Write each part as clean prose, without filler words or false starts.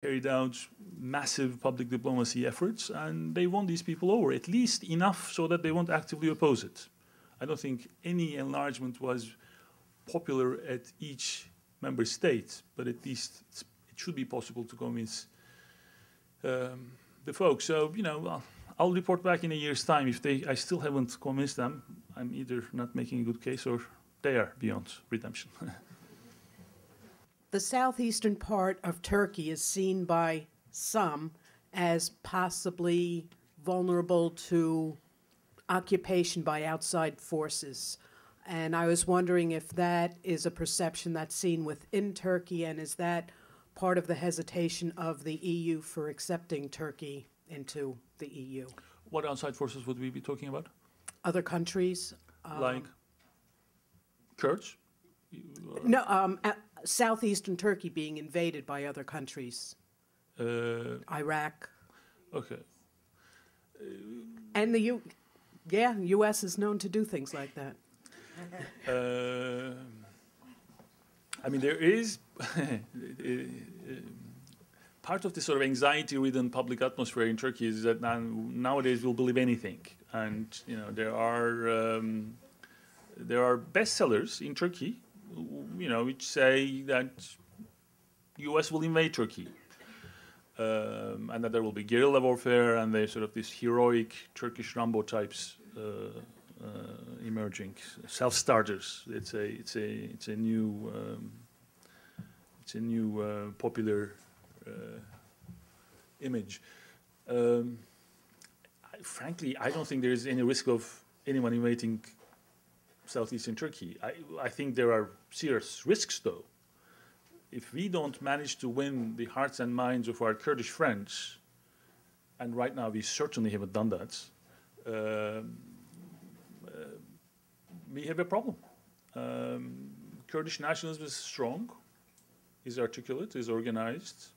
carried out massive public diplomacy efforts, and they won these people over, at least enough so that they won't actively oppose it. I don't think any enlargement was popular at each member state, but at least it should be possible to convince the folks. So, I'll report back in a year's time. If I still haven't convinced them, I'm either not making a good case or they are beyond redemption. The southeastern part of Turkey is seen by some as possibly vulnerable to occupation by outside forces. And I was wondering if that is a perception that's seen within Turkey, and is that part of the hesitation of the EU for accepting Turkey into the EU? What outside forces would we be talking about? Other countries? Like Kurds? No, southeastern Turkey being invaded by other countries. Iraq. Okay. And the U.S. is known to do things like that. There is part of the sort of anxiety-ridden public atmosphere in Turkey is that nowadays we'll believe anything, and there are bestsellers in Turkey, which say that U.S. will invade Turkey, and that there will be guerrilla warfare and there's sort of these heroic Turkish Rambo types emerging, self-starters. It's a new popular image. Frankly, I don't think there is any risk of anyone invading southeastern Turkey. I think there are serious risks, though. If we don't manage to win the hearts and minds of our Kurdish friends, and right now we certainly haven't done that, we have a problem. Kurdish nationalism is strong, is articulate, is organized.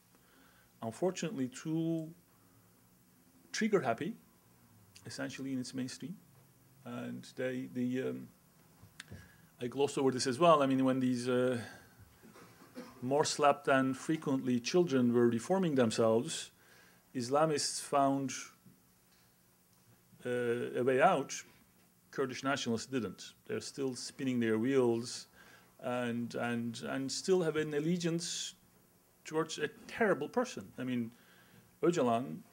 Unfortunately, too trigger-happy, essentially in its mainstream. And I glossed over this as well. When these more slapped and frequently children were reforming themselves, Islamists found a way out. Kurdish nationalists didn't. They're still spinning their wheels and still have an allegiance towards a terrible person. Öcalan,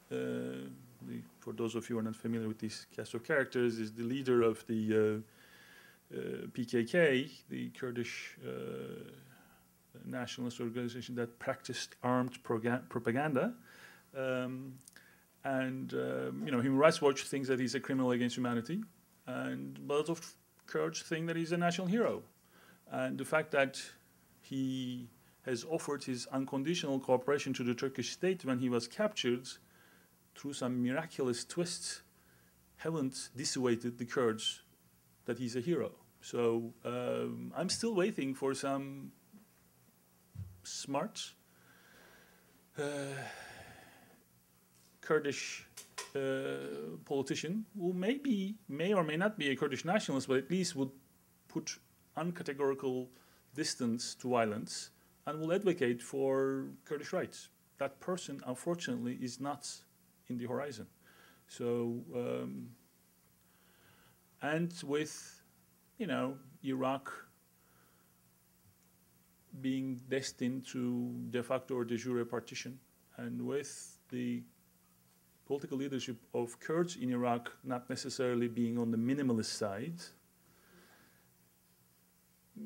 for those of you who are not familiar with this cast of characters, is the leader of the PKK, the Kurdish nationalist organization that practiced armed propaganda. Human Rights Watch thinks that he's a criminal against humanity, and a lot of Kurds think that he's a national hero. And the fact that he has offered his unconditional cooperation to the Turkish state when he was captured through some miraculous twists haven't dissuaded the Kurds that he's a hero. So I'm still waiting for some smart Kurdish politician who may or may not be a Kurdish nationalist, but at least would put uncategorical distance to violence and will advocate for Kurdish rights. That person, unfortunately, is not in the horizon. So, and with, Iraq being destined to de facto or de jure partition, and with the political leadership of Kurds in Iraq not necessarily being on the minimalist side,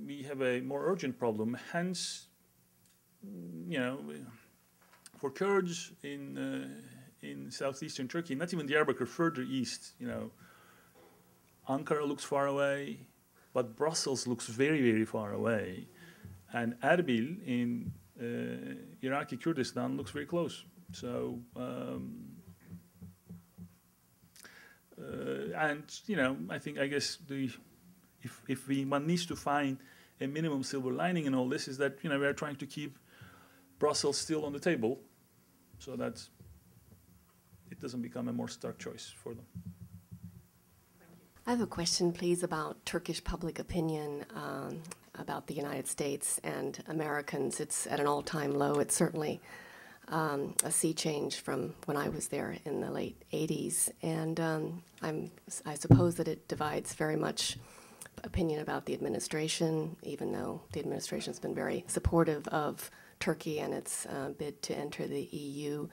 we have a more urgent problem. Hence, for Kurds in southeastern Turkey, not even Diyarbakir, further east, Ankara looks far away, but Brussels looks very, very far away. And Erbil in Iraqi Kurdistan looks very close. So, I guess if one needs to find a minimum silver lining in all this, is that we are trying to keep Brussels still on the table, so that it doesn't become a more stark choice for them. I have a question, please, about Turkish public opinion about the United States and Americans. It's at an all-time low. It's certainly a sea change from when I was there in the late 80s. And I suppose that it divides very much opinion about the administration, even though the administration's been very supportive of Turkey and its bid to enter the EU,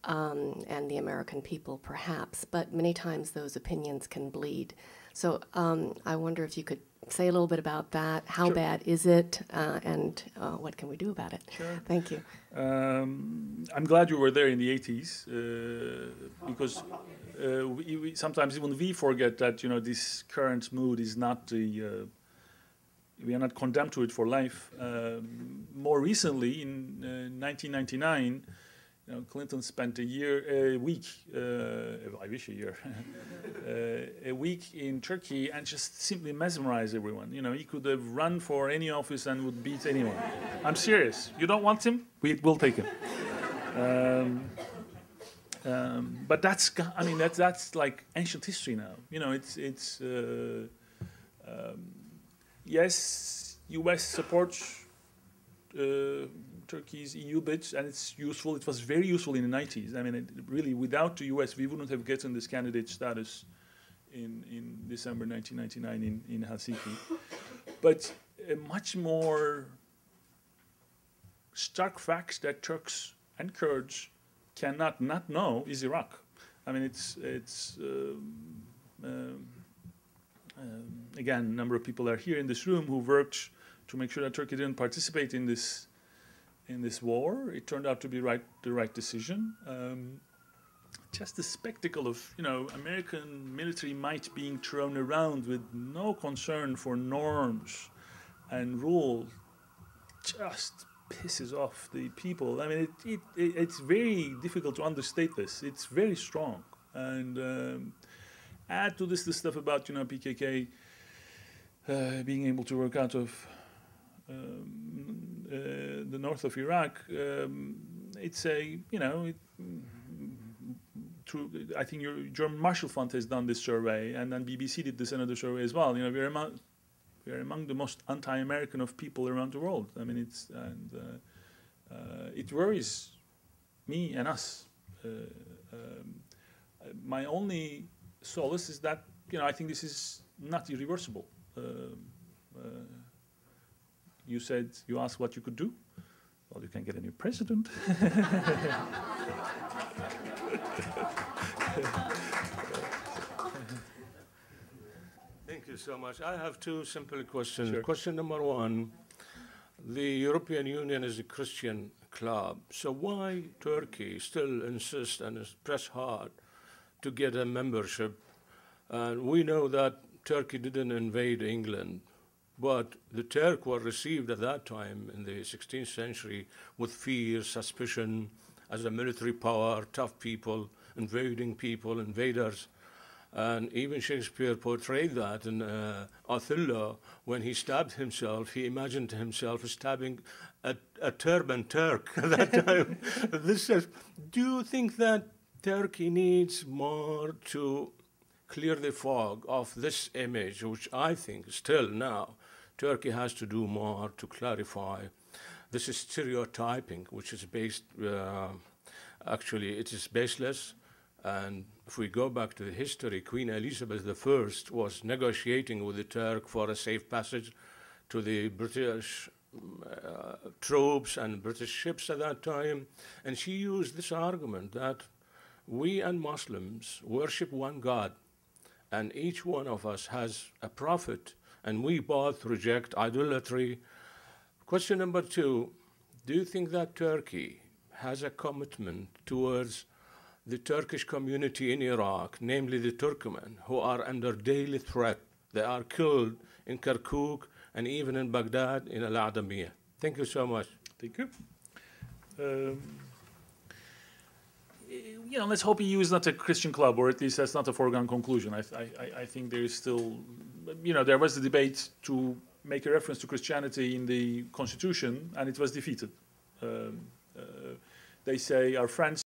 and the American people perhaps. But many times those opinions can bleed. So I wonder if you could say a little bit about that. How Sure. bad is it, and what can we do about it? Sure. Thank you. I'm glad you were there in the 80s because we sometimes even we forget that this current mood is not the we are not condemned to it for life. More recently, in 1999, Clinton spent a week, I wish a year, a week in Turkey and just simply mesmerized everyone. He could have run for any office and would beat anyone. I'm serious. You don't want him? We'll take him. But that's like ancient history now. It's yes, U.S. supports Turkey's EU bid, and it's useful. It was very useful in the 90s. I mean, really, without the US, we wouldn't have gotten this candidate status in December 1999 in Helsinki. But a much more stark fact that Turks and Kurds cannot not know is Iraq. I mean, again, a number of people are here in this room who worked to make sure that Turkey didn't participate in this war. It turned out to be the right decision. Just the spectacle of American military might being thrown around with no concern for norms and rules just pisses off the people. I mean, it's very difficult to understate this. It's very strong. And add to this the stuff about PKK being able to work out of the north of Iraq. It's I think your German Marshall Fund has done this survey, and then BBC did this another survey as well. We're among the most anti-American of people around the world. I mean, it worries me and us. My only solace is that I think this is not irreversible. You asked what you could do. Well, you can get a new president. Thank you so much. I have two simple questions. Sure. Question number one, the European Union is a Christian club, so why Turkey still insists and press hard to get a membership? And we know that Turkey didn't invade England, but the Turks were received at that time in the 16th century with fear, suspicion, as a military power, tough people, invading people, invaders. And even Shakespeare portrayed that in Othello. When he stabbed himself, he imagined himself stabbing a turban Turk at that time. Do you think that Turkey needs more to clear the fog of this image, which I think still now Turkey has to do more to clarify this is stereotyping, which is based, actually it is baseless. And if we go back to the history, Queen Elizabeth I was negotiating with the Turk for a safe passage to the British troops and British ships at that time. And she used this argument that we and Muslims worship one God, and each one of us has a prophet, and we both reject idolatry. Question number two, do you think that Turkey has a commitment towards the Turkish community in Iraq, namely the Turkmen, who are under daily threat? They are killed in Kirkuk and even in Baghdad, in Al-Adamiyah. Thank you so much. Thank you. Let's hope EU is not a Christian club, or at least that's not a foregone conclusion. I think there is still, there was the debate to make a reference to Christianity in the Constitution, and it was defeated. They say our friends